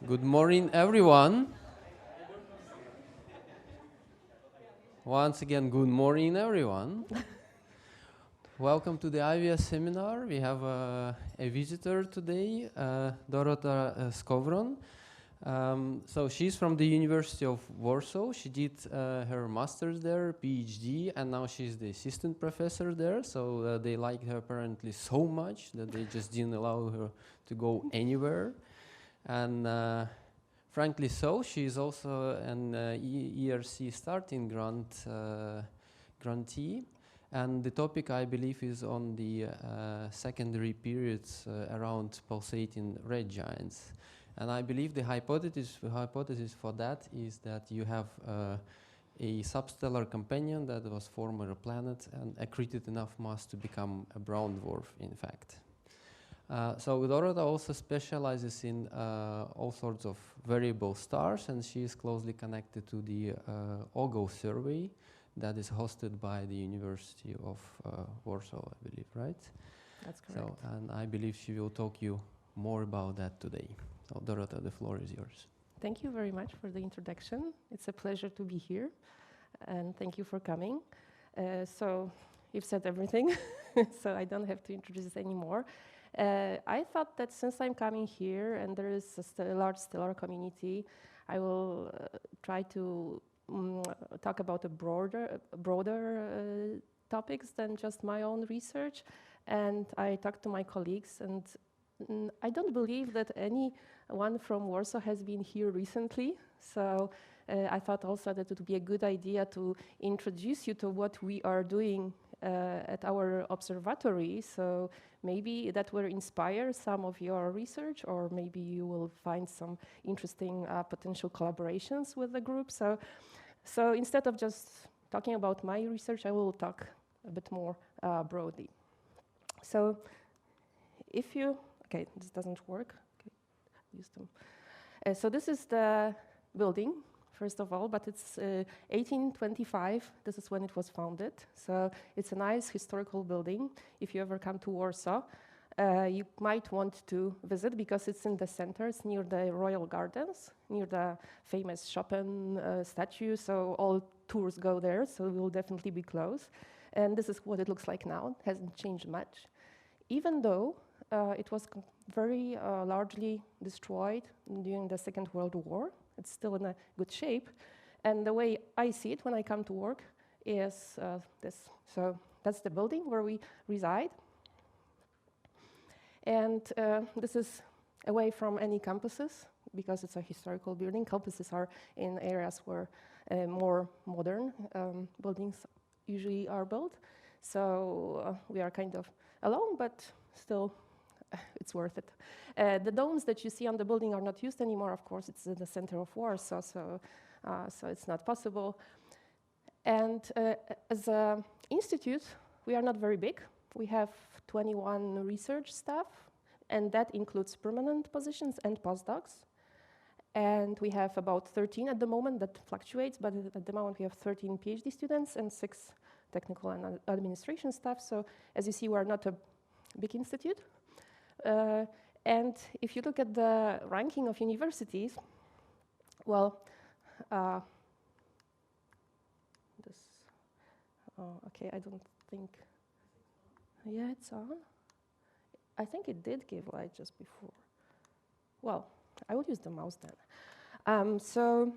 Good morning, everyone. Once again, good morning, everyone. Welcome to the IvS seminar. We have a visitor today, Dorota Skowron. So she's from the University of Warsaw. She did her master's there, PhD, and now she's the assistant professor there. So they liked her apparently so much that they just didn't allow her to go anywhere. And frankly so, she is also an ERC starting grantee. And the topic, I believe, is on the secondary periods around pulsating red giants. And I believe the hypothesis for that is that you have a substellar companion that was former a planet and accreted enough mass to become a brown dwarf, in fact. So Dorota also specializes in all sorts of variable stars, and she is closely connected to the OGLE survey that is hosted by the University of Warsaw, I believe, right? That's correct. So, and I believe she will talk you more about that today. So Dorota, the floor is yours. Thank you very much for the introduction. It's a pleasure to be here, and thank you for coming. So you've said everything, so I don't have to introduce anymore. I thought that since I'm coming here and there is a large stellar community, I will try to talk about a broader topics than just my own research. And I talked to my colleagues, and I don't believe that anyone from Warsaw has been here recently. So I thought also that it would be a good idea to introduce you to what we are doing at our observatory. So maybe that will inspire some of your research, or maybe you will find some interesting potential collaborations with the group. So instead of just talking about my research, I will talk a bit more broadly. So if you, okay, this doesn't work. Okay, use them. So this is the building, first of all, but it's 1825. This is when it was founded. So it's a nice historical building. If you ever come to Warsaw, you might want to visit because it's in the center. It's near the Royal Gardens, near the famous Chopin statue. So all tours go there, so we'll definitely be close. And this is what it looks like now. It hasn't changed much. Even though it was very largely destroyed during the Second World War, it's still in a good shape. And the way I see it when I come to work is this. So that's the building where we reside. And this is away from any campuses because it's a historical building. Campuses are in areas where more modern buildings usually are built. So we are kind of alone, but still it's worth it. The domes that you see on the building are not used anymore, of course. It's in the center of Warsaw, so it's not possible. And as an institute, we are not very big. We have 21 research staff, and that includes permanent positions and postdocs. And we have about 13 at the moment. That fluctuates, but at the moment we have 13 PhD students and 6 technical and administration staff. So as you see, we're not a big institute. And if you look at the ranking of universities, well, okay, I don't think, yeah, it's on. I think it did give light just before. Well, I will use the mouse then. So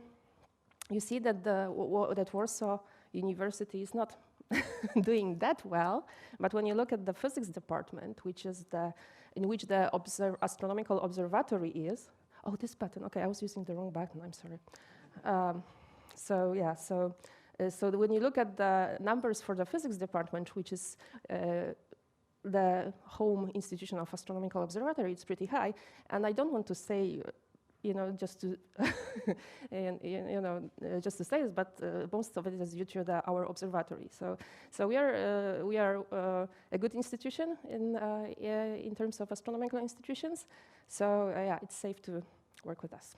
you see that that Warsaw University is not doing that well, but when you look at the physics department, which is in which the Astronomical Observatory is, oh, this button, okay, I was using the wrong button, I'm sorry. So yeah, so when you look at the numbers for the physics department, which is the home institution of Astronomical Observatory, it's pretty high, and I don't want to say, just to, just to say this, but most of it is due to our observatory. So we are a good institution in terms of astronomical institutions. So yeah, it's safe to work with us.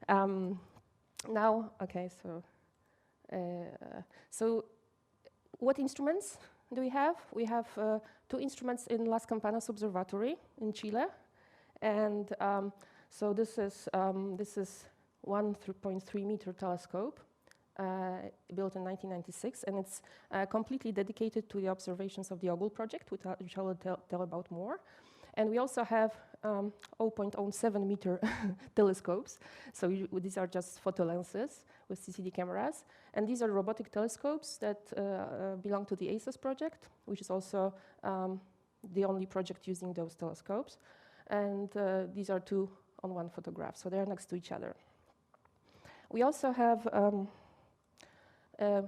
Now, okay, so what instruments do we have? We have 2 instruments in Las Campanas Observatory in Chile, and So this is 1.3 meter telescope built in 1996, and it's completely dedicated to the observations of the OGLE project, which I will tell about more. And we also have 0.07 meter telescopes. So these are just photo lenses with CCD cameras. And these are robotic telescopes that belong to the ACES project, which is also the only project using those telescopes. And these are two on one photograph, so they're next to each other. We also have,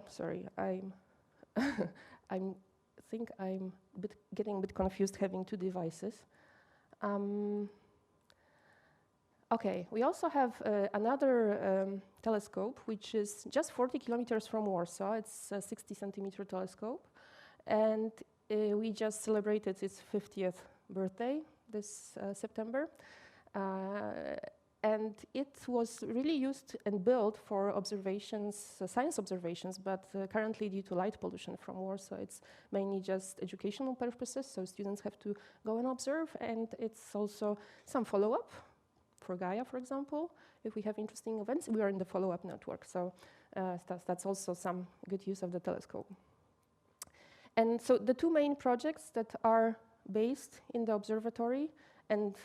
sorry, I think I'm getting a bit confused having two devices. Okay, we also have another telescope, which is just 40 kilometers from Warsaw. It's a 60 centimeter telescope. And we just celebrated its 50th birthday this September. And it was really used and built for observations, science observations, but currently due to light pollution from Warsaw, it's mainly just educational purposes, so students have to go and observe, and it's also some follow-up for Gaia, for example. If we have interesting events, we are in the follow-up network, so that's also some good use of the telescope. And so the two main projects that are based in the observatory, and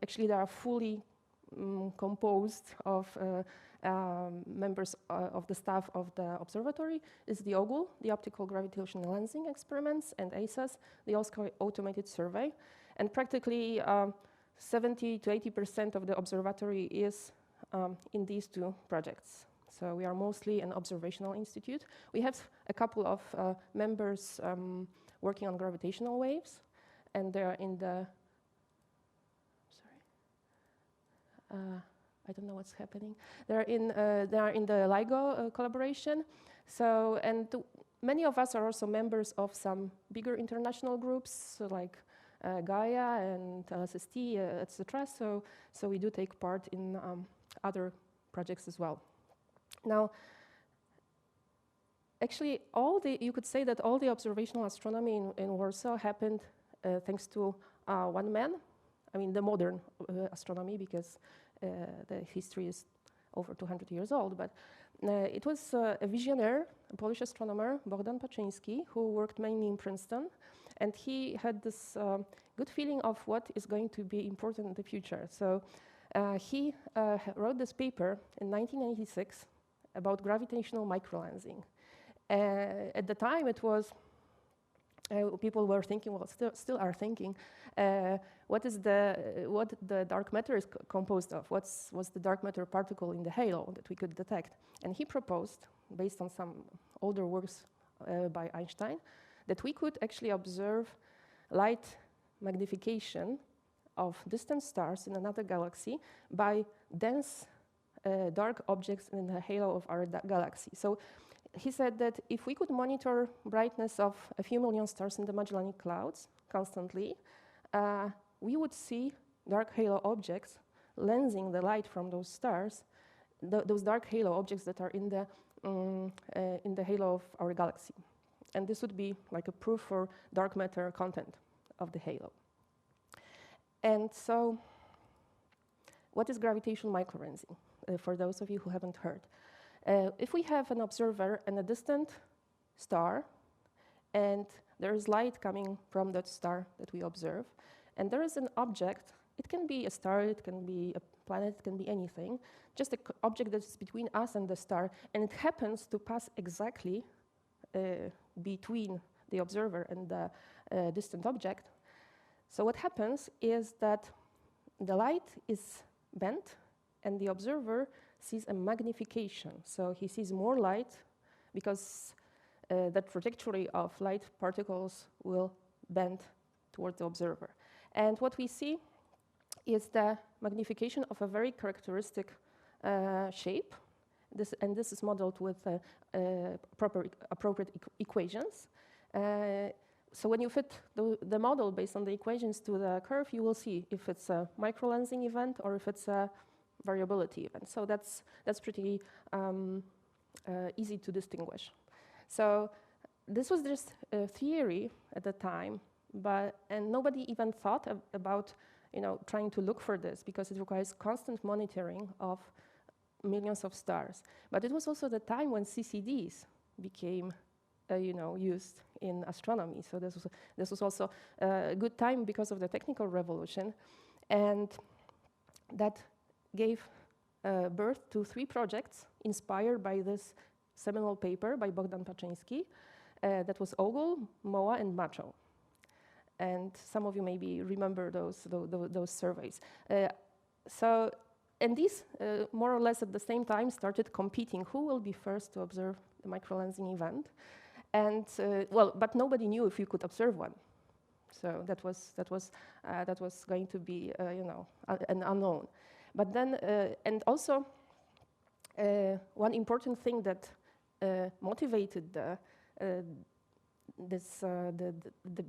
actually they are fully composed of members of the staff of the observatory, is the OGLE, the optical gravitational lensing experiments, and ACES, the automated survey. And practically 70 to 80% of the observatory is in these two projects. So we are mostly an observational institute. We have a couple of members working on gravitational waves, and they're in the I don't know what's happening. They are in the LIGO collaboration. So, and many of us are also members of some bigger international groups, so like Gaia and SST, etc. So we do take part in other projects as well. Now, actually, you could say that all the observational astronomy in Warsaw happened thanks to one man. I mean, the modern astronomy, because the history is over 200 years old, but it was a visionary, a Polish astronomer, Bogdan Paczyński, who worked mainly in Princeton, and he had this good feeling of what is going to be important in the future. So he wrote this paper in 1996 about gravitational microlensing. At the time, it was people were thinking, well, still are thinking, what the dark matter is composed of? What's the dark matter particle in the halo that we could detect? And he proposed, based on some older works by Einstein, that we could actually observe light magnification of distant stars in another galaxy by dense dark objects in the halo of our galaxy. So he said that if we could monitor brightness of a few million stars in the Magellanic Clouds constantly, we would see dark halo objects lensing the light from those stars, those dark halo objects that are in the halo of our galaxy. And this would be like a proof for dark matter content of the halo. And so, what is gravitational microlensing? For those of you who haven't heard. If we have an observer and a distant star, and there is light coming from that star that we observe, and there is an object, it can be a star, it can be a planet, it can be anything, just an object that's between us and the star, and it happens to pass exactly between the observer and the distant object. So what happens is that the light is bent, and the observer sees a magnification. So he sees more light because the trajectory of light particles will bend toward the observer. And what we see is the magnification of a very characteristic shape. This is modeled with appropriate equations. So when you fit the model based on the equations to the curve, you will see if it's a microlensing event or if it's a variability event. So that's pretty easy to distinguish. So this was just a theory at the time, and nobody even thought about trying to look for this because it requires constant monitoring of millions of stars. But it was also the time when CCDs became used in astronomy. So this was also a good time because of the technical revolution. And that gave birth to 3 projects inspired by this seminal paper by Bogdan Paczyński. That was OGLE, MOA, and MACHO. And some of you maybe remember those surveys. And these, more or less at the same time, started competing. Who will be first to observe the microlensing event? And but nobody knew if you could observe one. So that was going to be, an unknown. But then, and also, one important thing that motivated the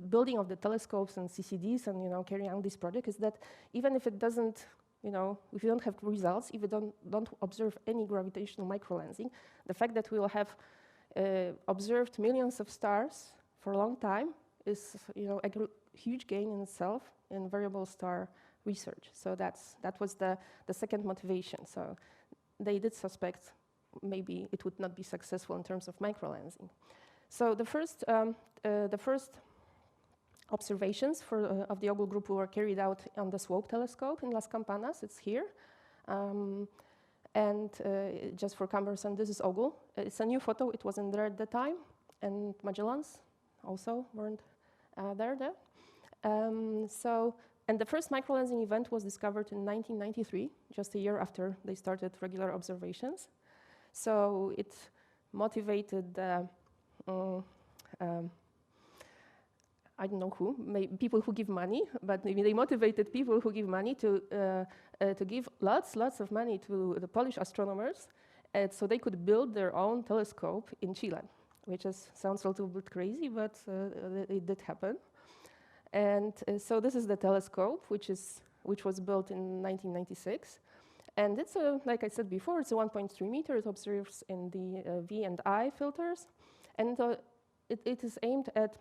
building of the telescopes and CCDs and carrying out this project is that even if it doesn't, if you don't have results, if you don't observe any gravitational microlensing, the fact that we will have observed millions of stars for a long time is a huge gain in itself in variable star research. So that was the second motivation. So they did suspect maybe it would not be successful in terms of microlensing. So the first observations of the OGLE group were carried out on the SWOPE telescope in Las Campanas. It's here. And just for comparison, this is OGLE. It's a new photo. It wasn't there at the time. And Magellans also weren't there. And the first microlensing event was discovered in 1993, just a year after they started regular observations. So it motivated I don't know who, people who give money, but maybe they motivated people who give money to give lots of money to the Polish astronomers, so they could build their own telescope in Chile, which sounds a little bit crazy, but it did happen. And so this is the telescope, which was built in 1996. And it's like I said before, it's a 1.3 meter. It observes in the V and I filters, and it is aimed at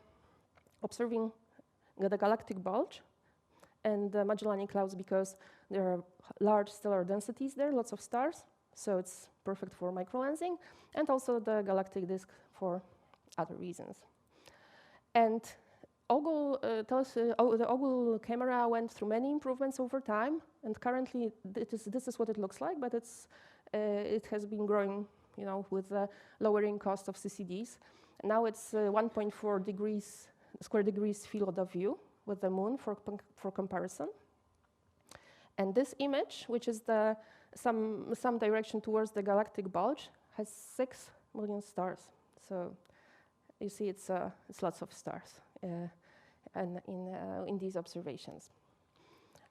observing the galactic bulge and the Magellanic Clouds because there are large stellar densities there, lots of stars, so it's perfect for microlensing, and also the galactic disk for other reasons. And the OGLE camera went through many improvements over time, and currently this is what it looks like, but it has been growing, with the lowering cost of CCDs. Now it's 1.4 square degrees field of view with the moon for comparison. And this image, which is some direction towards the galactic bulge, has 6 million stars. So you see, it's lots of stars in these observations.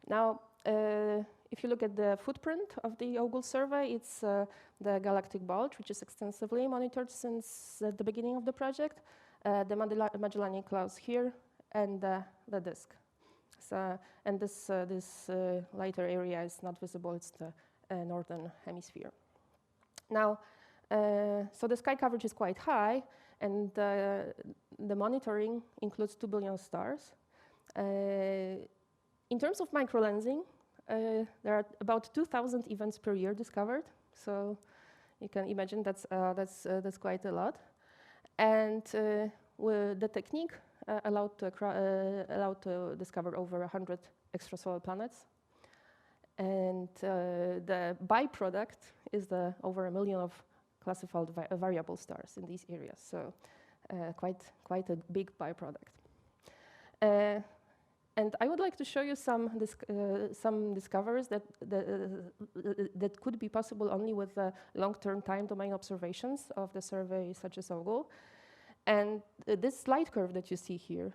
Now, if you look at the footprint of the OGLE survey, it's the galactic bulge, which is extensively monitored since the beginning of the project, the Magellanic Clouds here, and the disk. So, and this lighter area is not visible. It's the northern hemisphere. Now, so the sky coverage is quite high, and the monitoring includes 2 billion stars. In terms of microlensing, there are about 2,000 events per year discovered. So you can imagine that's quite a lot. And the technique allowed to discover over 100 extrasolar planets. And the byproduct is over 1 million of classified variable stars in these areas. So quite a big byproduct. And I would like to show you some discoveries that could be possible only with long-term time domain observations of the survey, such as OGLE. And this light curve that you see here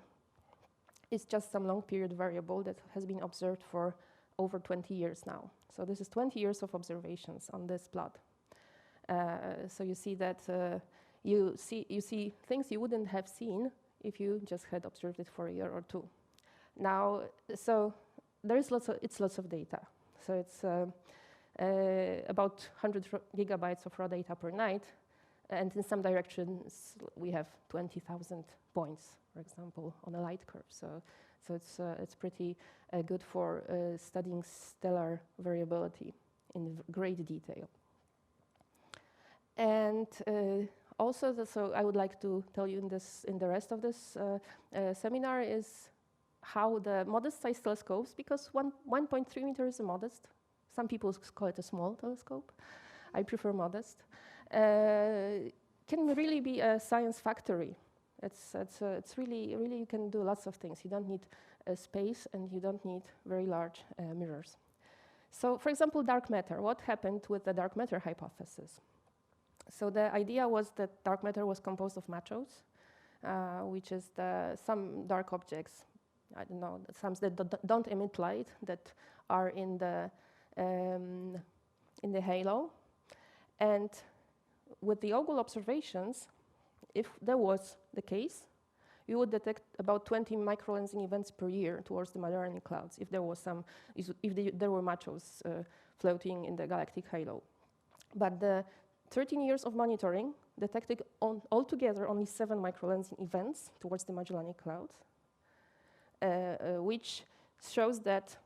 is just some long-period variable that has been observed for over 20 years now. So this is 20 years of observations on this plot. So you see that you see things you wouldn't have seen if you just had observed it for a year or two. Now, so there's lots of data. So it's about 100 gigabytes of raw data per night, and in some directions we have 20,000 points, for example, on a light curve. So So it's pretty good for studying stellar variability in great detail. And also, so I would like to tell you in the rest of this seminar is how the modest size telescopes, because 1.3 meters is a modest. Some people call it a small telescope. I prefer modest. Can really be a science factory. It's really you can do lots of things. You don't need space and you don't need very large mirrors. So, for example, dark matter. What happened with the dark matter hypothesis? So the idea was that dark matter was composed of machos, which is some dark objects, I don't know, some that don't emit light, that are in the halo. And with the OGLE observations, if that was the case, you would detect about 20 microlensing events per year towards the Magellanic Clouds if there was there were machos floating in the galactic halo. But the 13 years of monitoring detected altogether only 7 microlensing events towards the Magellanic Clouds, which shows that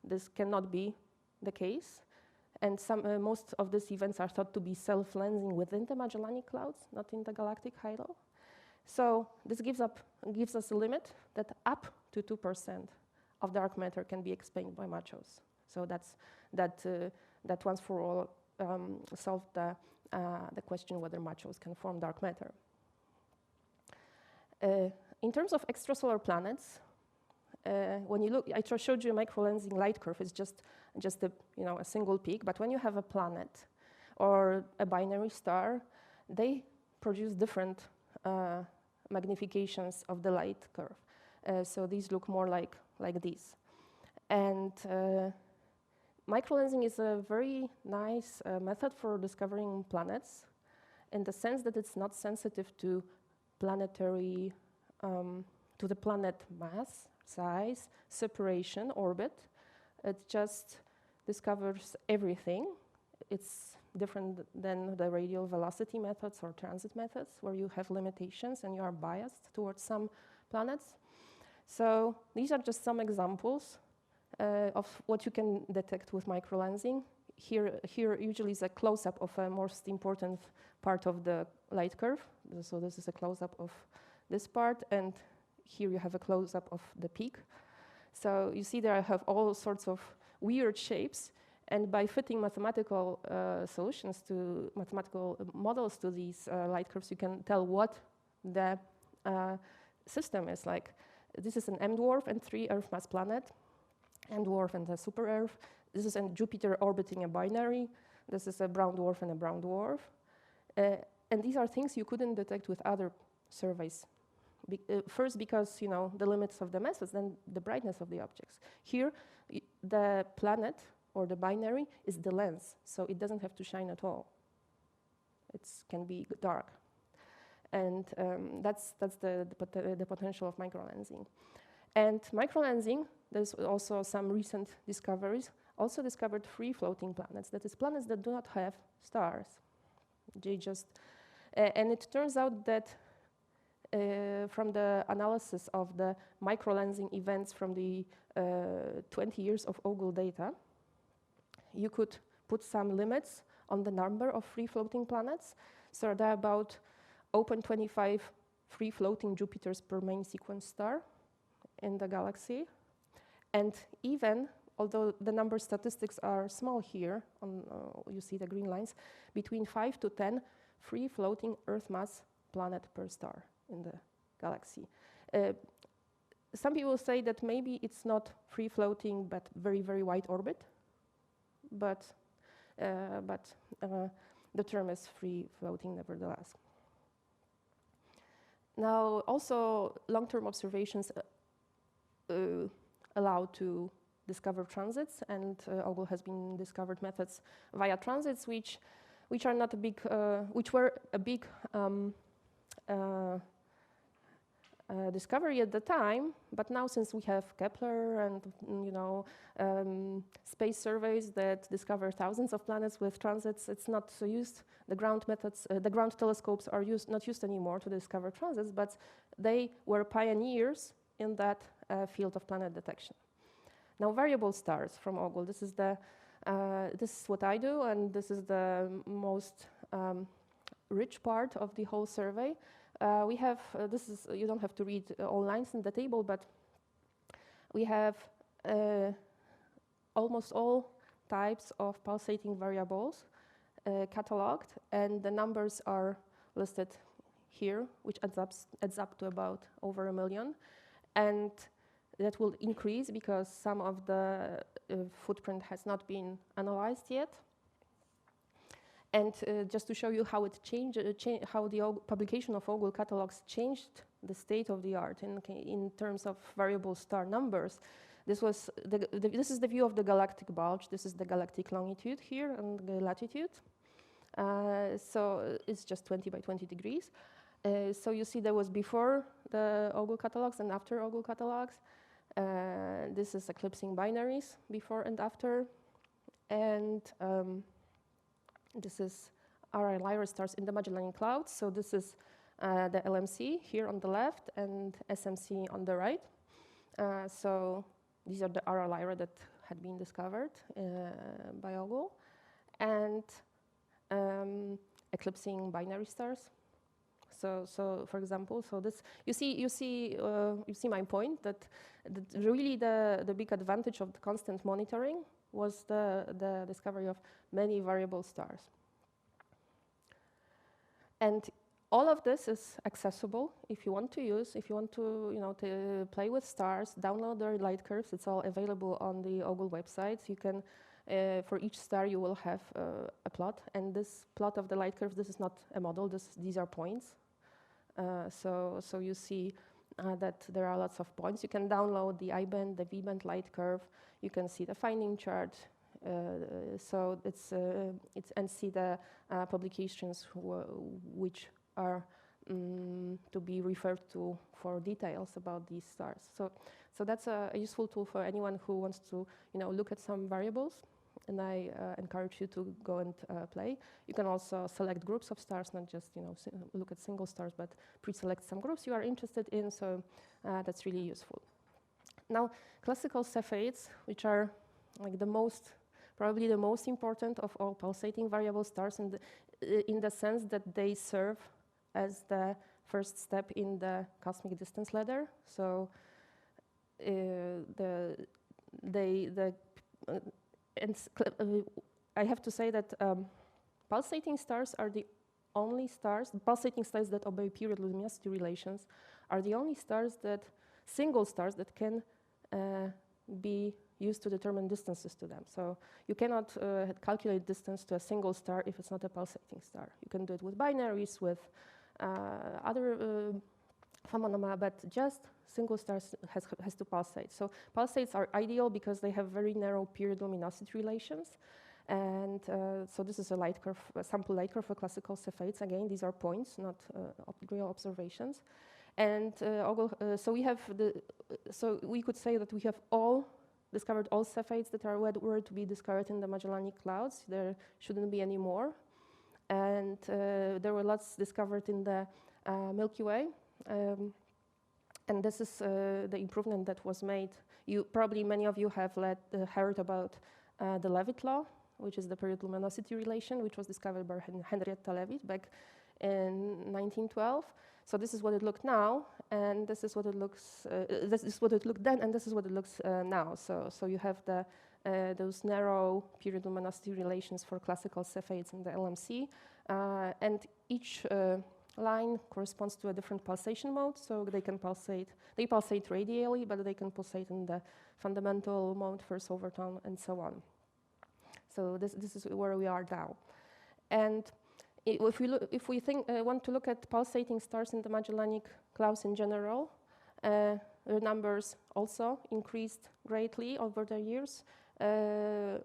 this cannot be the case. And most of these events are thought to be self-lensing within the Magellanic Clouds, not in the galactic halo. So this gives us a limit that up to 2% of dark matter can be explained by machos. So that once for all solved the question whether machos can form dark matter. In terms of extrasolar planets, when you look, I showed you a microlensing light curve. It's just a single peak. But when you have a planet or a binary star, they produce different magnifications of the light curve. So these look more like these. And microlensing is a very nice method for discovering planets, in the sense that it's not sensitive to planetary, to the planet mass, size, separation, orbit. It just discovers everything. It's different than the radial velocity methods or transit methods, where you have limitations and you are biased towards some planets. So these are just some examples of what you can detect with microlensing. Here usually is a close-up of a most important part of the light curve. So this is a close-up of this part, and here you have a close-up of the peak. So you see there I have all sorts of weird shapes, and by fitting mathematical solutions to mathematical models to these light curves, you can tell what the system is like. This is an M-dwarf and 3 Earth mass planet, M-dwarf and a super Earth. This is a Jupiter orbiting a binary. This is a brown dwarf and a brown dwarf. And these are things you couldn't detect with other surveys. First, because the limits of the masses, then the brightness of the objects. Here, the planet or the binary is the lens, so it doesn't have to shine at all. It can be dark, and that's the potential of microlensing. And microlensing, there's also some recent discoveries. Also discovered free floating planets. That is, planets that do not have stars. They just and it turns out that. From the analysis of the microlensing events from the 20 years of OGLE data, you could put some limits on the number of free-floating planets. So there are about 0.25 free-floating Jupiters per main sequence star in the galaxy. And even, although the number statistics are small here, you see the green lines, between 5 to 10 free-floating Earth mass planet per star in the galaxy. Some people say that maybe it's not free-floating, but very, very wide orbit. But the term is free-floating nevertheless. Now, also, long-term observations allow to discover transits, and OGLE has been discovered methods via transits, which are not a big, which were a big discovery at the time, but now since we have Kepler and space surveys that discover thousands of planets with transits, it's not so used. The ground methods, the ground telescopes are not used anymore to discover transits, but they were pioneers in that field of planet detection. Now, variable stars from OGLE. This is what I do, and this is the most rich part of the whole survey. We have you don't have to read all lines in the table, but we have almost all types of pulsating variables cataloged, and the numbers are listed here, which adds up to about over 1 million. And that will increase because some of the footprint has not been analyzed yet. And just to show you how it changed, how the publication of OGLE catalogs changed the state of the art in terms of variable star numbers. This is the view of the galactic bulge. This is the galactic longitude here and the latitude. So it's just 20 by 20 degrees. So you see there was before the OGLE catalogs and after OGLE catalogs. This is eclipsing binaries before and after. And this is RI-Lyra stars in the Magellanic Clouds. So this is the LMC here on the left and SMC on the right. So these are the RI-Lyra that had been discovered by OGLE. And eclipsing binary stars. So for example, so this you see my point that really the big advantage of the constant monitoring was the discovery of many variable stars. And all of this is accessible if you want to to play with stars, download their light curves. It's all available on the OGLE website. You can for each star you will have a plot, and this plot of the light curve, this is not a model. These are points. So you see that there are lots of points. You can download the I-band, the V-band light curve. You can see the finding chart. So and see the publications which are to be referred to for details about these stars. So that's a useful tool for anyone who wants to look at some variables. And I encourage you to go and play. You can also select groups of stars, not just look at single stars, but pre-select some groups you are interested in. So that's really useful. Now, classical Cepheids, which are like probably the most important of all pulsating variable stars, in the sense that they serve as the first step in the cosmic distance ladder. So I have to say that pulsating stars are the only stars, pulsating stars that obey period luminosity relations are the only single stars that can be used to determine distances to them. So you cannot calculate distance to a single star if it's not a pulsating star. You can do it with binaries, with other phenomena, but just single stars has to pulsate. So pulsates are ideal because they have very narrow period luminosity relations. And so this is a sample light curve for classical Cepheids. Again, these are points, not real observations. And so we could say that we have discovered all Cepheids that were to be discovered in the Magellanic Clouds. There shouldn't be any more. And there were lots discovered in the Milky Way. And this is the improvement that was made. Many of you have heard about the Leavitt law, which is the period luminosity relation, which was discovered by Henrietta Leavitt back in 1912. So this is what it looked now, and this is what it looks. This is what it looked then, and this is what it looks now. So you have those narrow period luminosity relations for classical Cepheids in the LMC, and each line corresponds to a different pulsation mode. So they can pulsate. They pulsate radially, but they can pulsate in the fundamental mode, first overtone, and so on. So this is where we are now, and if we want to look at pulsating stars in the Magellanic Clouds in general, the numbers also increased greatly over the years,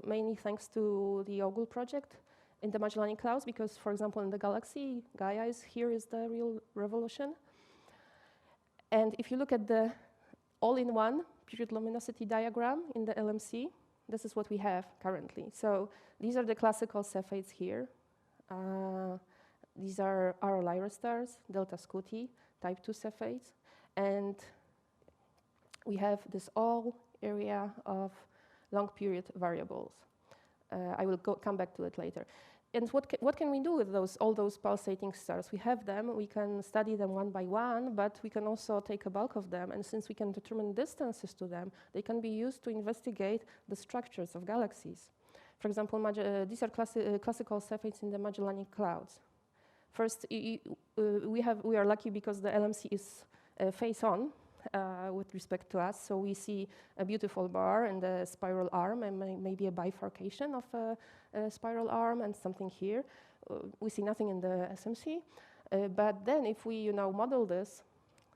mainly thanks to the OGLE project in the Magellanic Clouds, because, for example, in the galaxy, Gaia here is the real revolution. And if you look at the all-in-one period luminosity diagram in the LMC, this is what we have currently. So these are the classical Cepheids here. These are our Lyra stars, Delta Scuti, type 2 Cepheids. And we have this all area of long period variables. I will come back to it later. And what can we do with all those pulsating stars? We have them, we can study them one by one, but we can also take a bulk of them. And since we can determine distances to them, they can be used to investigate the structures of galaxies. For example, these are classical Cepheids in the Magellanic Clouds. First, we are lucky because the LMC is face on with respect to us. So we see a beautiful bar and a spiral arm and maybe a bifurcation of a spiral arm and something here. We see nothing in the SMC. But then if we model this,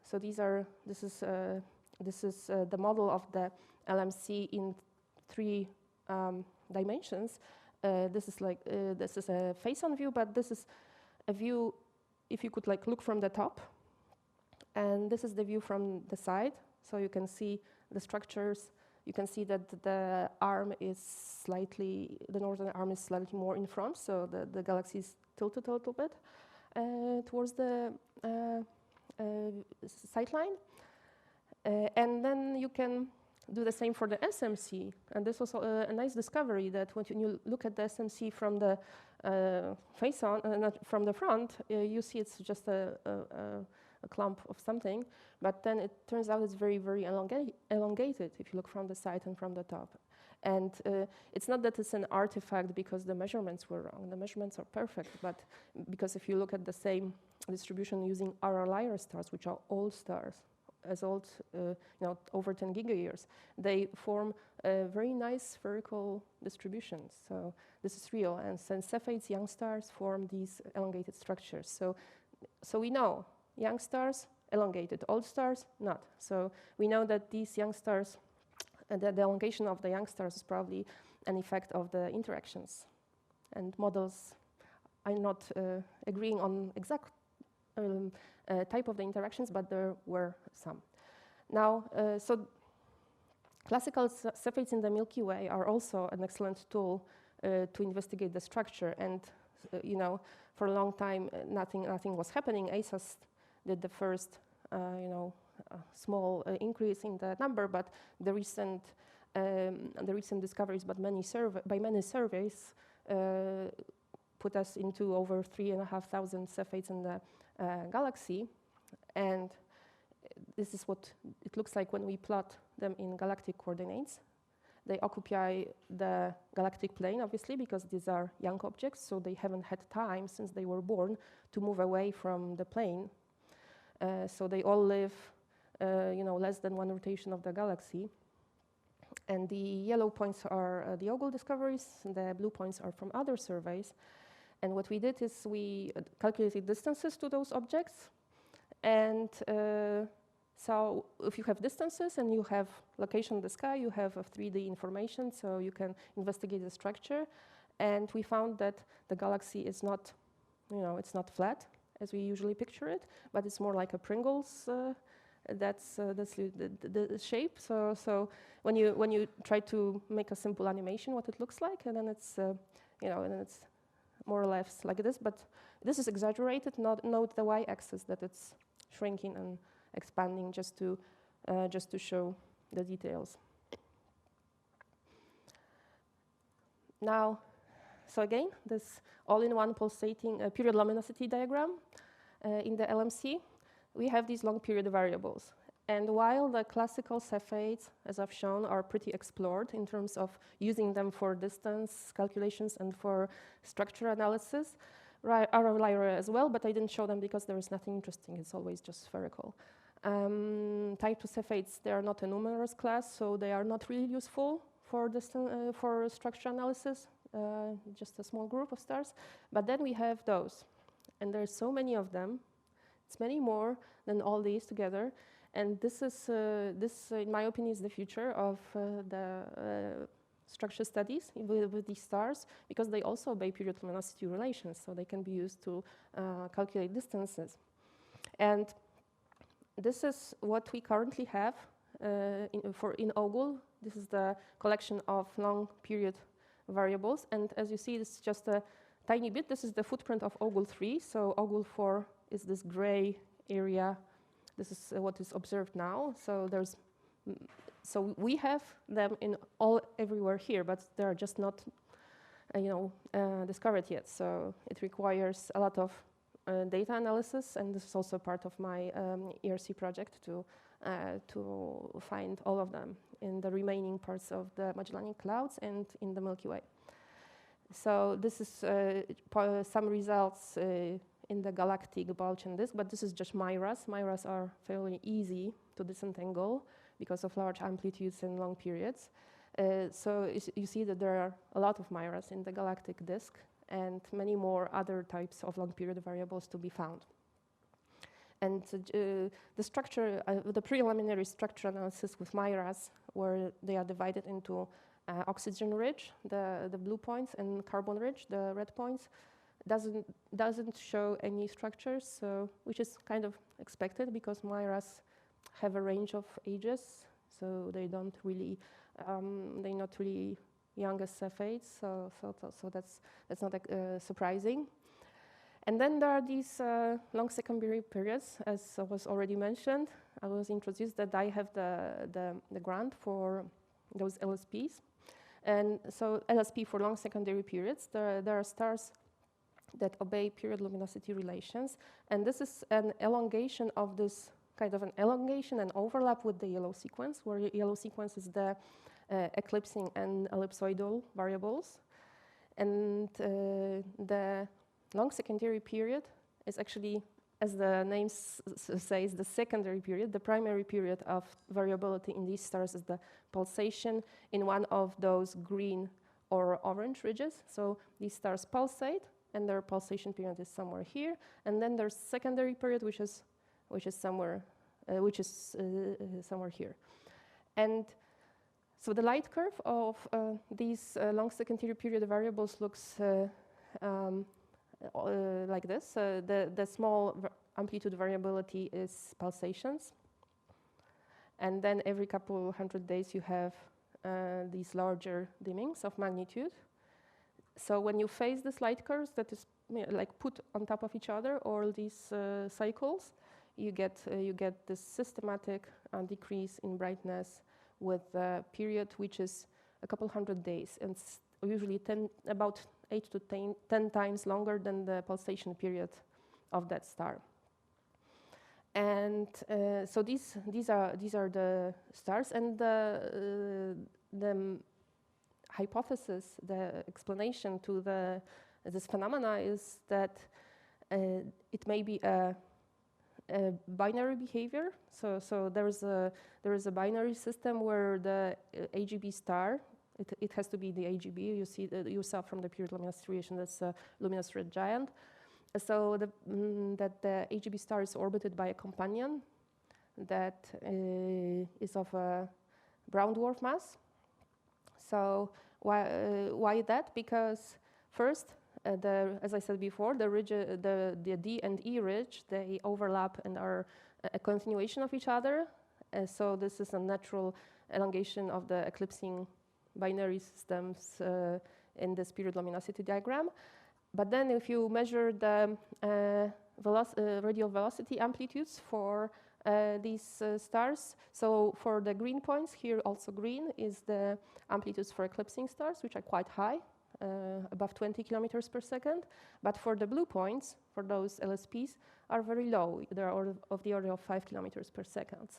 so this is the model of the LMC in 3 dimensions. This is a face-on view, but this is a view if you could look from the top. And this is the view from the side, so you can see the structures. You can see that the northern arm is slightly more in front, so the galaxy is tilted a little bit towards the sightline. And then you can do the same for the SMC. And this was a nice discovery that when you look at the SMC from the face-on, not from the front, you see it's just a clump of something, but then it turns out it's very, very elongated if you look from the side and from the top. And it's not that it's an artifact because the measurements were wrong. The measurements are perfect, but because if you look at the same distribution using RR-Lyra stars, which are old stars, as old, over 10 gigayears, they form very nice spherical distributions. So this is real, and since Cepheids, young stars form these elongated structures. So we know young stars, elongated, old stars, not. So we know that these young stars, the elongation of the young stars is probably an effect of the interactions. And models are not agreeing on exact type of the interactions, but there were some. Now, so classical Cepheids in the Milky Way are also an excellent tool to investigate the structure. And for a long time, nothing was happening. ASAS did the first, small increase in the number, but the recent discoveries by many surveys put us into over 3,500 Cepheids in the galaxy, and this is what it looks like when we plot them in galactic coordinates. They occupy the galactic plane, obviously, because these are young objects, so they haven't had time since they were born to move away from the plane. So they all live, less than one rotation of the galaxy. And the yellow points are the OGLE discoveries, and the blue points are from other surveys. And what we did is we calculated distances to those objects. And so if you have distances and you have location in the sky, you have a 3D information, so you can investigate the structure. And we found that the galaxy is not, it's not flat as we usually picture it, but it's more like a Pringles. That's the shape. So when you try to make a simple animation, what it looks like, and then it's and then it's more or less like this. But this is exaggerated. Note the y-axis that it's shrinking and expanding just to show the details. Now, so again, this all-in-one pulsating period luminosity diagram in the LMC. We have these long period variables. And while the classical Cepheids, as I've shown, are pretty explored in terms of using them for distance calculations and for structure analysis, RR-Lyra as well, but I didn't show them because there is nothing interesting. It's always just spherical. Type 2 Cepheids, they are not a numerous class, so they are not really useful for structure analysis, just a small group of stars. But then we have those, and there's so many of them. It's many more than all these together, and this is, in my opinion, is the future of the structure studies with these stars, because they also obey period luminosity relations, so they can be used to calculate distances. And this is what we currently have in OGLE. This is the collection of long period variables, and as you see, it's just a tiny bit. This is the footprint of OGLE 3, so OGLE 4 is this gray area. This is what is observed now. So there's so we have them in everywhere here, but they're just not, discovered yet. So it requires a lot of data analysis, and this is also part of my ERC project to find all of them in the remaining parts of the Magellanic Clouds and in the Milky Way. So this is some results in the galactic bulge and disk, but this is just Miras. Miras are fairly easy to disentangle because of large amplitudes and long periods. So you see that there are a lot of Miras in the galactic disk and many more other types of long period variables to be found. And the structure, the preliminary structure analysis with Miras, where they are divided into oxygen rich, the blue points, and carbon rich, the red points, doesn't show any structures, so which is kind of expected because Miras have a range of ages, so they don't really, they're not really young as Cepheids, so that's not surprising. And then there are these long secondary periods, as was already mentioned. I was introduced that I have the grant for those LSPs. And so LSP for long secondary periods, there are stars that obey period luminosity relations. And this is an elongation of this, kind of an elongation and overlap with the yellow sequence, where yellow sequence is the eclipsing and ellipsoidal variables. And the long secondary period is actually, as the name says, the secondary period. The primary period of variability in these stars is the pulsation in one of those green or orange ridges. So these stars pulsate, and their pulsation period is somewhere here. And then there's secondary period, which is somewhere here. And so the light curve of these long secondary period variables looks like this. The small amplitude variability is pulsations. And then every couple hundred days you have these larger dimmings of magnitude. So when you phase these light curves that is like put on top of each other, all these cycles, you get this systematic decrease in brightness with a period which is a couple hundred days, and usually about 8 to 10 times longer than the pulsation period of that star. And so these are the stars, and the hypothesis, the explanation to this phenomena is that it may be a binary behavior. So there is a binary system where the AGB star, it has to be the AGB. You saw from the period luminosity relation, that's a luminous red giant. So that the AGB star is orbited by a companion that is of a brown dwarf mass. So why that? Because first, as I said before, the D and E ridge, they overlap and are a continuation of each other. So this is a natural elongation of the eclipsing binary systems in this period luminosity diagram. But then if you measure the radial velocity amplitudes for these stars, so for the green points, here also green is the amplitudes for eclipsing stars, which are quite high, above 20 kilometers per second. But for the blue points, for those LSPs, are very low. They're of the order of 5 kilometers per second.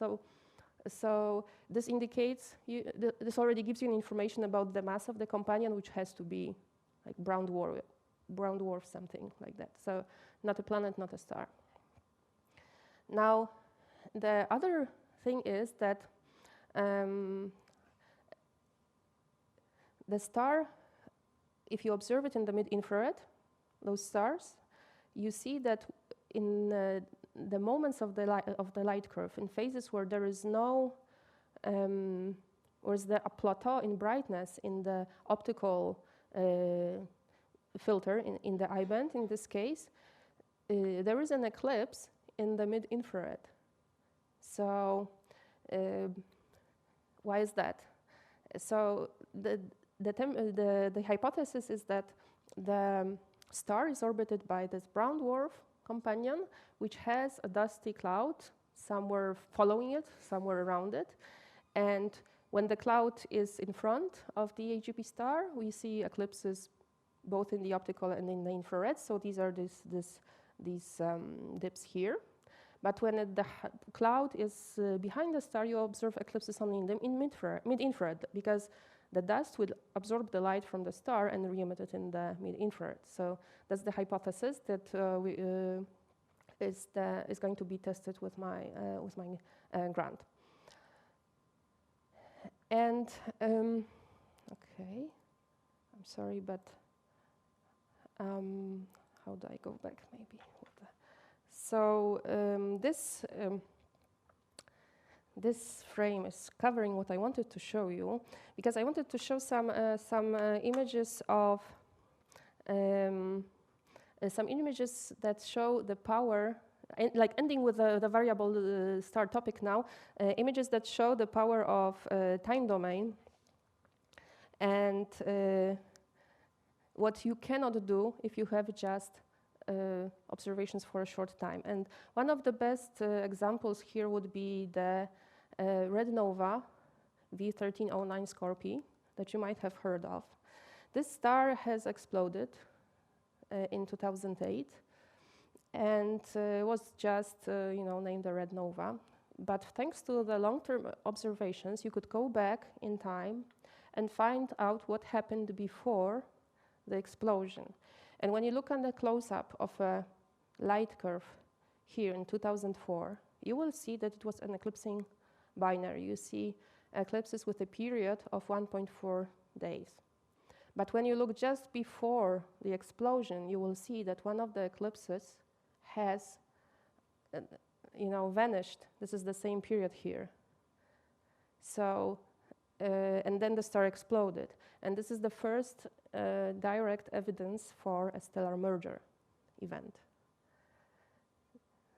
So this indicates, this already gives you information about the mass of the companion, which has to be like brown dwarf, something like that. So not a planet, not a star. Now, the other thing is that the star, if you observe it in the mid-infrared, those stars, you see that in the moments of the light curve, in phases where there is no, where's a plateau in brightness in the optical filter, in the I-band in this case, there is an eclipse in the mid-infrared. So why is that? So the hypothesis is that the star is orbited by this brown dwarf companion, which has a dusty cloud somewhere following it, somewhere around it. And when the cloud is in front of the AGP star, we see eclipses both in the optical and in the infrared. So these are these dips here. But when the cloud is behind the star, you observe eclipses only in mid-infrared, because the dust will absorb the light from the star and re-emit it in the mid-infrared. So that's the hypothesis that is going to be tested with my grant. And okay, I'm sorry, but how do I go back? Maybe. So this frame is covering what I wanted to show you, because I wanted to show some images of that show the power, like ending with the variable star topic now, images that show the power of time domain and what you cannot do if you have just observations for a short time. And one of the best examples here would be the red nova V1309 Scorpii that you might have heard of. This star has exploded in 2008 and was just named the red nova. But thanks to the long-term observations, you could go back in time and find out what happened before the explosion. And when you look on the close-up of a light curve here in 2004, you will see that it was an eclipsing binary. You see eclipses with a period of 1.4 days. But when you look just before the explosion, you will see that one of the eclipses has vanished. This is the same period here. So, and then the star exploded. And this is the first direct evidence for a stellar merger event.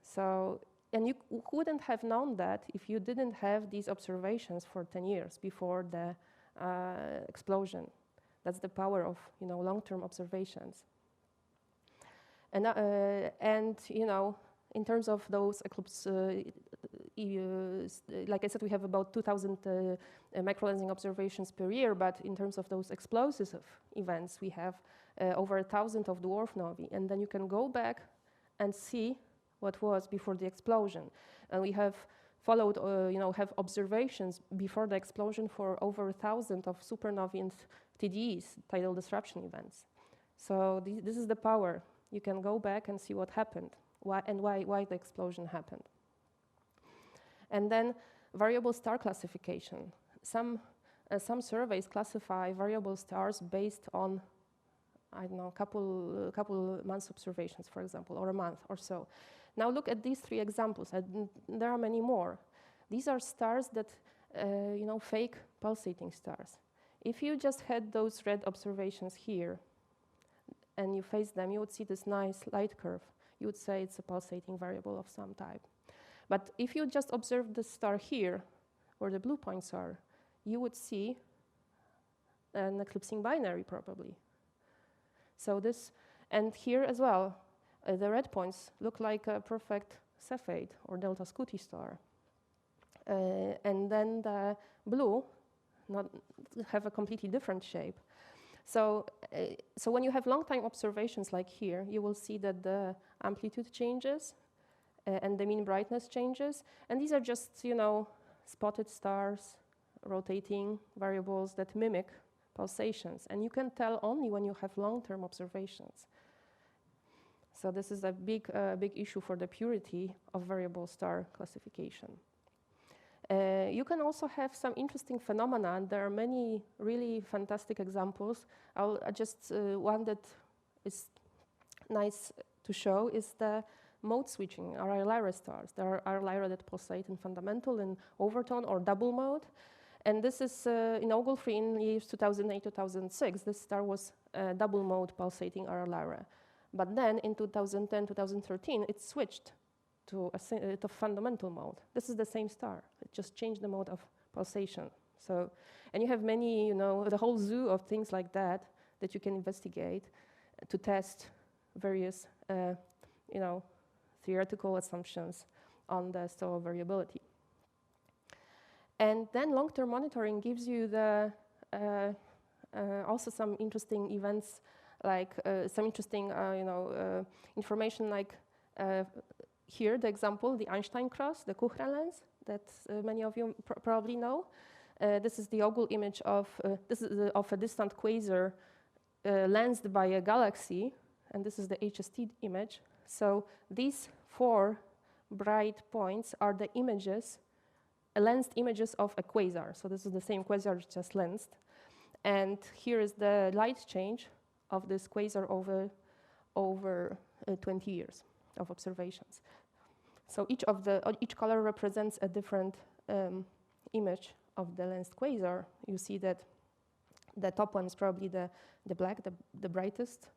So, and you wouldn't have known that if you didn't have these observations for 10 years before the explosion. That's the power of long-term observations. And in terms of those eclipses, like I said, we have about 2,000 microlensing observations per year, but in terms of those explosive events, we have over 1,000 of dwarf novae. And then you can go back and see what was before the explosion. And we have followed, have observations before the explosion for over 1,000 of supernovae and TDEs, tidal disruption events. So this is the power. You can go back and see what happened, why the explosion happened. And then variable star classification. Some surveys classify variable stars based on, I don't know, couple months observations, for example, or a month or so. Now look at these three examples, and there are many more. These are stars that, fake pulsating stars. If you just had those red observations here, and you face them, you would see this nice light curve. You would say it's a pulsating variable of some type. But if you just observe the star here, where the blue points are, you would see an eclipsing binary, probably. So this, and here as well, the red points look like a perfect Cepheid or Delta Scuti star. And then the blue have a completely different shape. So when you have long-time observations like here, you will see that the amplitude changes and the mean brightness changes. And these are just, spotted stars, rotating variables that mimic pulsations. And you can tell only when you have long-term observations. So this is a big issue for the purity of variable star classification. You can also have some interesting phenomena, and there are many really fantastic examples. I'll just one that is nice to show is the mode switching RI Lyra stars. There are RI Lyra that pulsate in fundamental, in overtone, or double mode. And this is in OGLE in years 2008-2006. This star was double mode pulsating RI Lyra. But then in 2010-2013, it switched to fundamental mode. This is the same star. It just changed the mode of pulsation. So, and you have many, the whole zoo of things like that that you can investigate to test various, theoretical assumptions on the stellar variability. And then long-term monitoring gives you the also some interesting events, like some interesting information, like here the example, the Einstein cross, the Kuchra lens that many of you probably know. This is the OGLE image of of a distant quasar lensed by a galaxy, and this is the HST image. So these 4 bright points are the images, lensed images of a quasar. So this is the same quasar just lensed. And here is the light change of this quasar over 20 years of observations. So each color represents a different image of the lensed quasar. You see that the top one is probably the black, the brightest,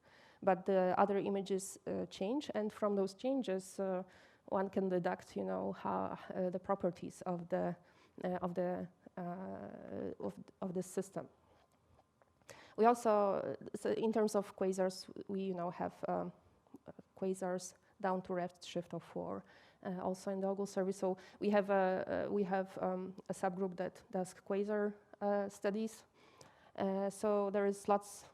but the other images change, and from those changes, one can deduct, how the properties of the system. We also, so in terms of quasars, we have quasars down to redshift of 4, also in the OGLE service. So we have a subgroup that does quasar studies. So there is lots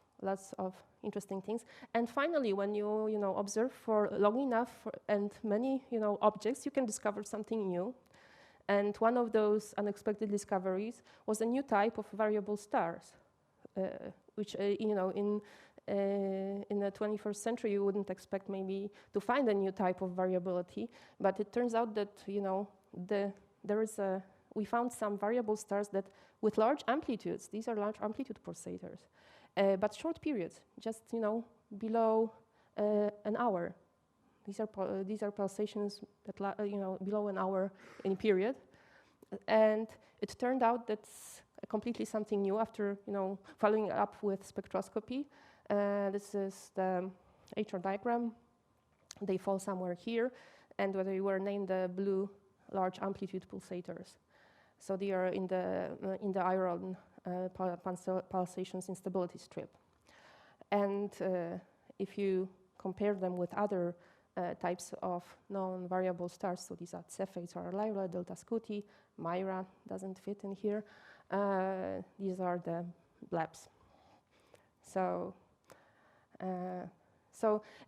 of interesting things. And finally, when you observe for long enough and many objects, you can discover something new. And one of those unexpected discoveries was a new type of variable stars, which in the 21st century you wouldn't expect maybe to find a new type of variability. But it turns out that we found some variable stars that with large amplitudes. These are large amplitude pulsators, but short periods, just below an hour. These are pulsations that below an hour in period, and it turned out that's completely something new after following up with spectroscopy. This is the HR diagram. They fall somewhere here, and they were named the blue large amplitude pulsators. So they are in the iron pulsations instability strip. And if you compare them with other types of known variable stars, so these are Cepheids or Lyra, Delta Scuti, Myra doesn't fit in here. These are the blebs.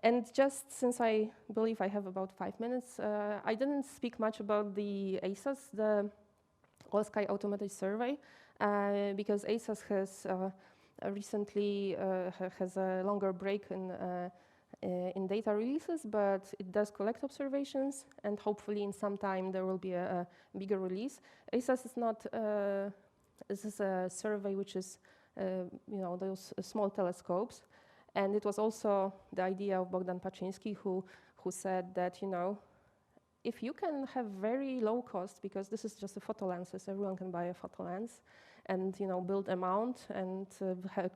And just since I believe I have about 5 minutes, I didn't speak much about the ASAS, the All Sky Automated Survey, because ASAS has recently has a longer break in data releases, but it does collect observations, and hopefully in some time there will be a bigger release. ASAS is not. This is a survey which is, those small telescopes, and it was also the idea of Bogdan Paczyński, who said that if you can have very low cost, because this is just a photo lenses, everyone can buy a photo lens, and build a mount and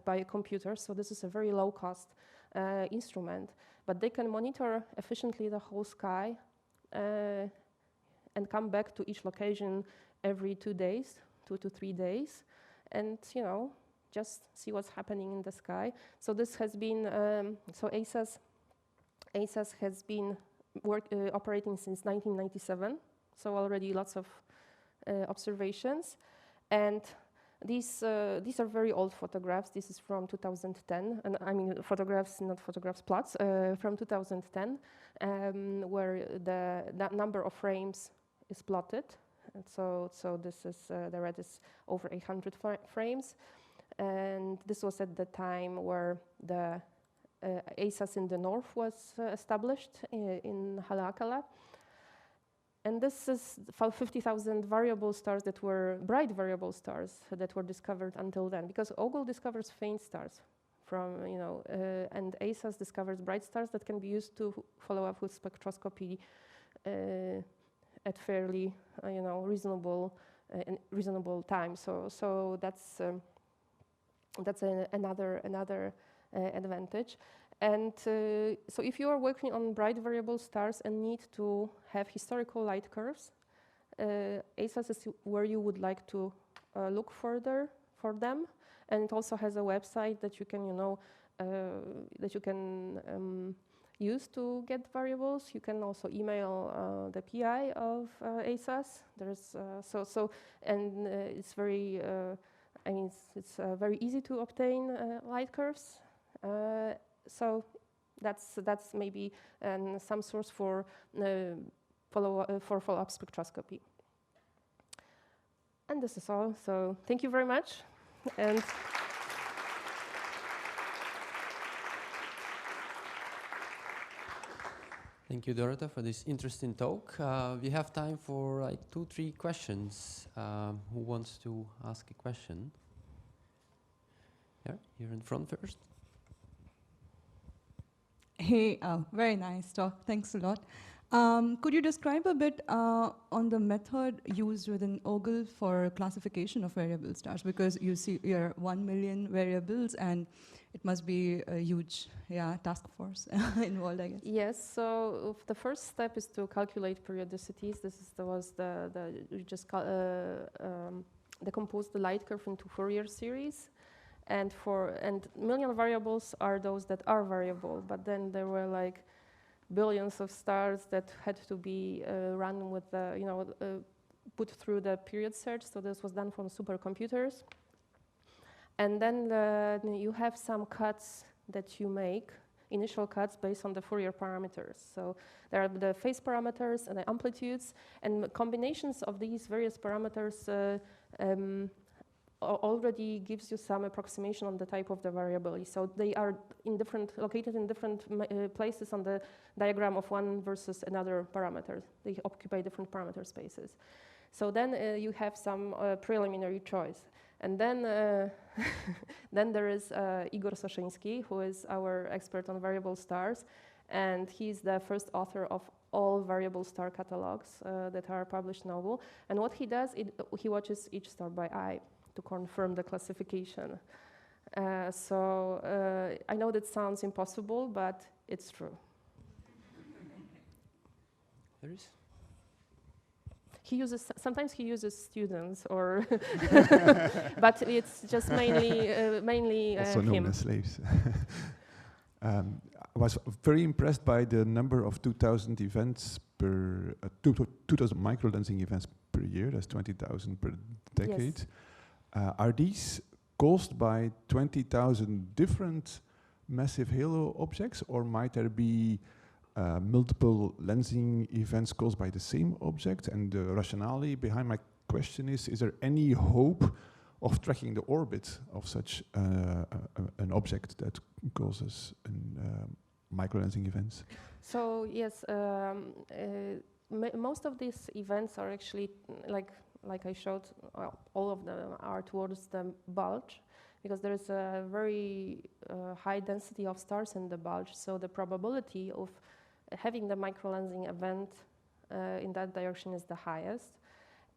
buy a computer. So this is a very low cost instrument, but they can monitor efficiently the whole sky and come back to each location every 2 days, 2 to 3 days, and just see what's happening in the sky. So this has been so ASAS has been operating since 1997. So already lots of observations, and these are very old photographs. This is from 2010, and I mean photographs, not photographs, plots from 2010, where that number of frames is plotted. And so this is the red is over 800 frames, and this was at the time where the ASAS in the north was established in Haleakala. And this is 50,000 variable stars that were bright variable stars that were discovered until then, because OGLE discovers faint stars from and ASAS discovers bright stars that can be used to follow up with spectroscopy at fairly reasonable time. So that's another advantage. And so if you are working on bright variable stars and need to have historical light curves, ASAS is where you would like to look further for them. And it also has a website that you can, use to get variables. You can also email the PI of ASAS. There's and it's very. I mean, it's very easy to obtain light curves. So that's maybe some source for follow-up spectroscopy. And this is all. So thank you very much. And thank you, Dorota, for this interesting talk. We have time for like 2-3 questions. Who wants to ask a question? Here, you're in front first. Hey, very nice talk. Thanks a lot. Could you describe a bit on the method used within OGLE for classification of variable stars? Because you see your 1 million variables, and it must be a huge task force involved, I guess. yes, so the first step is to calculate periodicities. We just decompose the light curve into Fourier series. And million variables are those that are variable, but then there were like billions of stars that had to be run with put through the period search. So this was done from supercomputers. And then you have some cuts that you make, initial cuts based on the Fourier parameters. So there are the phase parameters and the amplitudes, and combinations of these various parameters already gives you some approximation on the type of the variability. So they are located in different places on the diagram of one versus another parameter. They occupy different parameter spaces. So then you have some preliminary choice. And then then there is Igor Soszyński, who is our expert on variable stars. And he's the first author of all variable star catalogs that are published in OGLE. And what he does, he watches each star by eye to confirm the classification. I know that sounds impossible, but it's true. There is? Sometimes he uses students, or but it's just mainly also known him. as slaves. I was very impressed by the number of 2,000 events per 2,000 microlensing events per year. That's 20,000 per decade. Yes. Are these caused by 20,000 different massive halo objects, or might there be multiple lensing events caused by the same object? And the rationale behind my question is there any hope of tracking the orbit of such an object that causes microlensing events? So yes, most of these events are actually like I showed, all of them are towards the bulge, because there is a very high density of stars in the bulge. So the probability of having the microlensing event in that direction is the highest.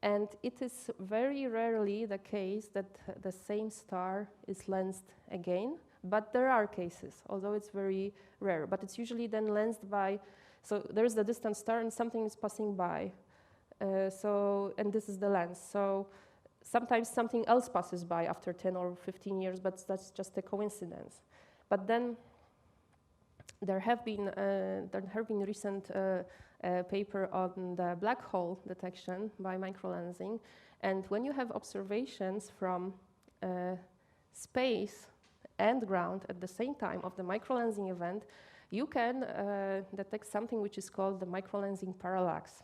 And it is very rarely the case that the same star is lensed again, but there are cases, although it's very rare. But it's usually then lensed by, so there's the distant star and something is passing by. And this is the lens. So sometimes something else passes by after 10 or 15 years, but that's just a coincidence. But then there have been recent paper on the black hole detection by microlensing, and when you have observations from space and ground at the same time of the microlensing event, you can detect something which is called the microlensing parallax.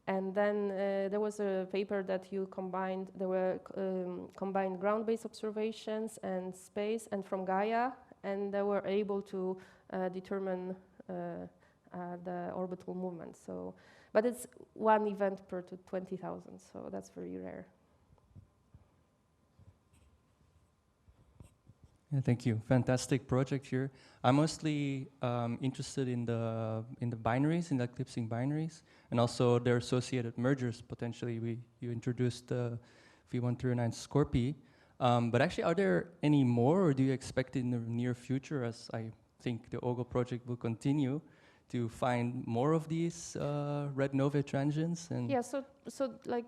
And then there was a paper that there were combined ground-based observations and space and from Gaia, and they were able to determine the orbital movement. So, but it's one event per 20,000, so that's very rare. Yeah, thank you. Fantastic project here. I'm mostly interested in the binaries, in the eclipsing binaries, and also their associated mergers. Potentially, you introduced V139 Scorpii, but actually, are there any more, or do you expect in the near future, as I think the OGLE project will continue, to find more of these red novae transients? And yeah, so like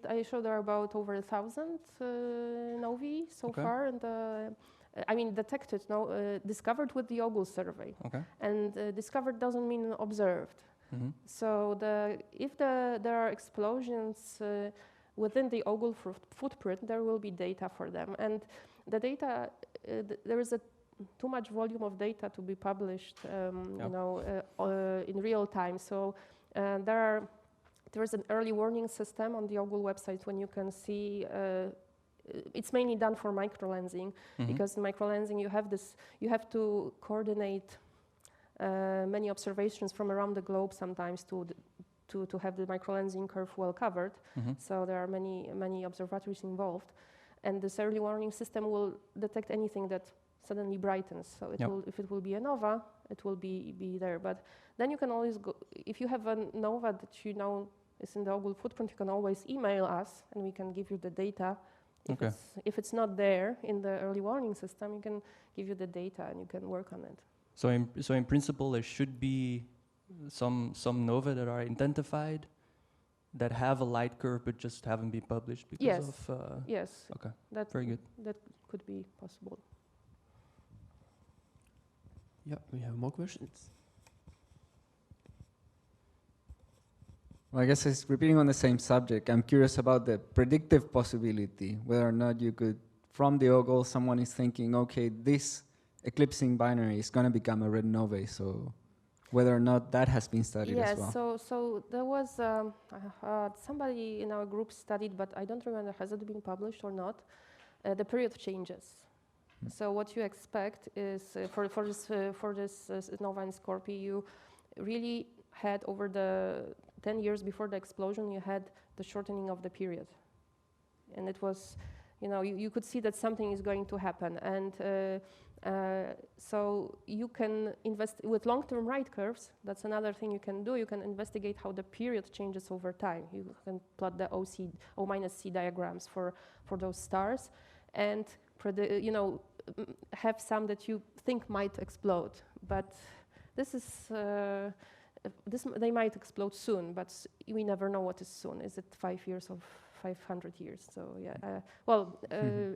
I showed, there are about over 1,000 novae so far in the I mean detected, no, discovered with the OGLE survey. Okay. And discovered doesn't mean observed. Mm-hmm. So if there are explosions within the OGLE footprint, there will be data for them. And the data, there is too much volume of data to be published, you know, in real time. So there is an early warning system on the OGLE website when you can see. It's mainly done for microlensing, because in microlensing you have to coordinate many observations from around the globe sometimes to have the microlensing curve well covered. So there are many observatories involved, and this early warning system will detect anything that suddenly brightens. So if it will be a nova, it will be there. But then you can always go, if you have a nova that you know is in the OGLE footprint, you can always email us and we can give you the data. If it's not there in the early warning system, we can give you the data and you can work on it. So in principle, there should be some nova that are identified that have a light curve but just haven't been published because of. Yes. Okay. Very good. That could be possible. Yeah, we have more questions. Well, I guess it's repeating on the same subject. I'm curious about the predictive possibility, whether or not you could, from the OGLE, someone is thinking, okay, this eclipsing binary is going to become a red novae, so whether or not that has been studied as well. Yes, so there was somebody in our group studied, but I don't remember, has it been published or not, the period changes. So what you expect is, for this nova in Scorpio, you really had over the 10 years before the explosion, you had the shortening of the period. And it was, you know, you could see that something is going to happen. And so you can invest with long-term right curves. That's another thing you can do. You can investigate how the period changes over time. You can plot the O minus C diagrams for those stars, and you know, have some that you think might explode. But this is they might explode soon, but we never know what is soon. Is it 5 years or 500 years? So yeah,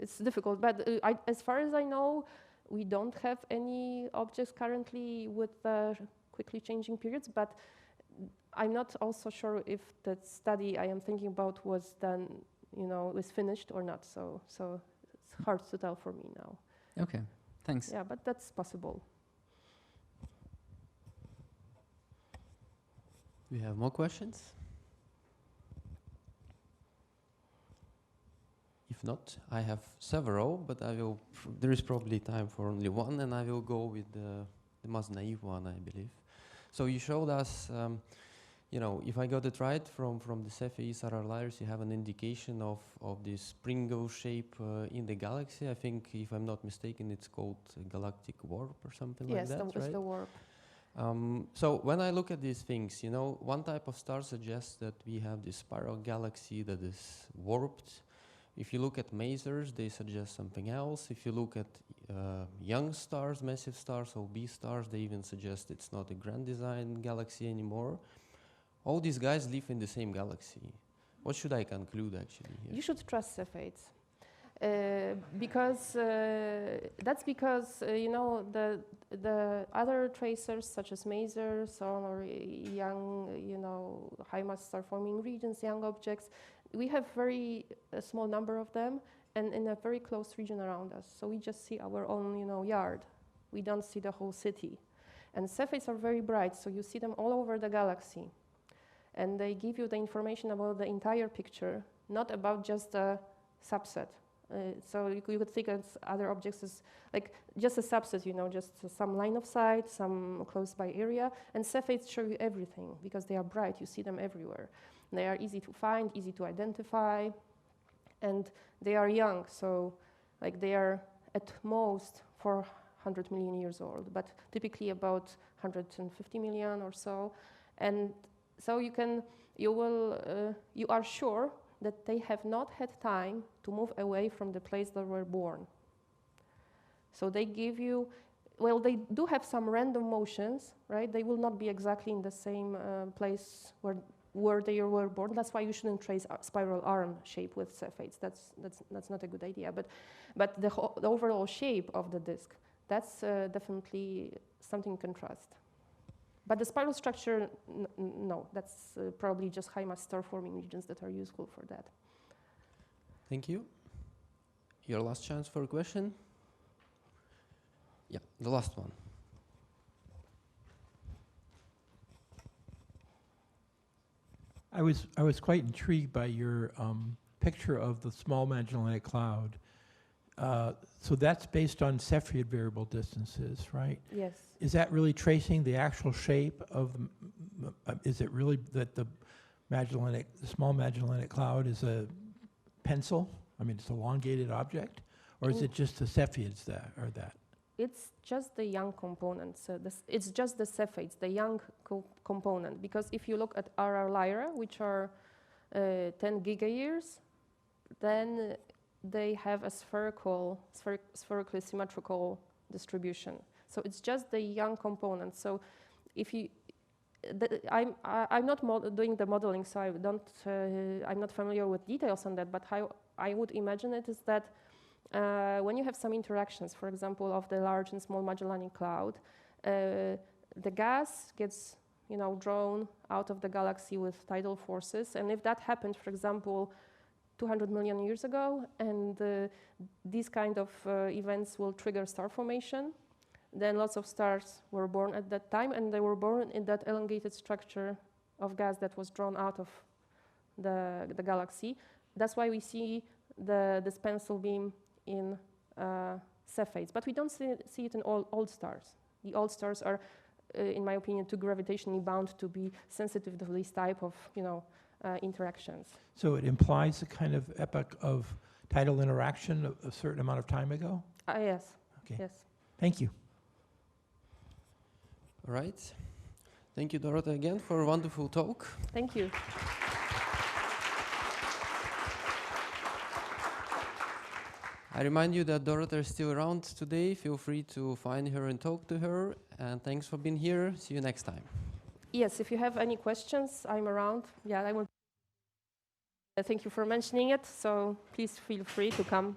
it's difficult. But as far as I know, we don't have any objects currently with quickly changing periods. But I'm not also sure if the study I am thinking about was done, you know, was finished or not. So it's hard to tell for me now. Okay, thanks. Yeah, but that's possible. We have more questions? If not, I have several, but there is probably time for only one, and I will go with the most naive one, I believe. So you showed us, you know, if I got it right, from the Cepheid RR layers, you have an indication of this Pringle shape in the galaxy. I think, if I'm not mistaken, it's called galactic warp or something like that, right? Yes, it's the warp. So when I look at these things, you know, one type of star suggests that we have this spiral galaxy that is warped. If you look at masers, they suggest something else. If you look at young stars, massive stars, or B stars, they even suggest it's not a grand design galaxy anymore. All these guys live in the same galaxy. What should I conclude, actually, here? You should trust Cepheids. Because you know, the other tracers such as masers or young, you know, high mass star forming regions, young objects, we have very small number of them, and in a very close region around us. So we just see our own, you know, yard. We don't see the whole city. And Cepheids are very bright, so you see them all over the galaxy, and they give you the information about the entire picture, not about just a subset. So you could think of other objects as like just a subset, you know, just some line of sight, some close by area. And Cepheids show you everything because they are bright. You see them everywhere. They are easy to find, easy to identify, and they are young. So like they are at most 400 million years old, but typically about 150 million or so. And so you are sure that they have not had time to move away from the place they were born. So they give you, well, they do have some random motions, right? They will not be exactly in the same place where where they were born. That's why you shouldn't trace a spiral arm shape with Cepheids. That's not a good idea. But the overall shape of the disk, that's definitely something you can trust. But the spiral structure, no, that's probably just high mass star forming regions that are useful for that. Thank you. Your last chance for a question? Yeah, the last one. I was quite intrigued by your picture of the small Magellanic Cloud. So that's based on Cepheid variable distances, right? Yes. Is that really tracing the actual shape of the, is it really that the small Magellanic Cloud is a pencil? I mean, it's an elongated object? Or is it just the Cepheids that are that? It's just the young component. So it's just the Cepheids, the young component. Because if you look at RR Lyra, which are 10 gigayears, then they have a spherically symmetrical distribution. So it's just the young component. So if you, I'm not doing the modeling, so I'm not familiar with details on that. But how I would imagine it is that when you have some interactions, for example, of the large and small Magellanic Cloud, the gas gets, drawn out of the galaxy with tidal forces, and if that happened, for example, 200 million years ago, and these kind of events will trigger star formation, then lots of stars were born at that time, and they were born in that elongated structure of gas that was drawn out of the galaxy. That's why we see this pencil beam in Cepheids, but we don't see it in all old stars. The old stars are, in my opinion, too gravitationally bound to be sensitive to this type of, interactions. So it implies a kind of epoch of tidal interaction a certain amount of time ago? Yes. Okay. Yes. Thank you. All right. Thank you, Dorota, again for a wonderful talk. Thank you. I remind you that Dorota is still around today. Feel free to find her and talk to her. And thanks for being here. See you next time. Yes, if you have any questions, I'm around. Yeah, I will. Thank you for mentioning it. So please feel free to come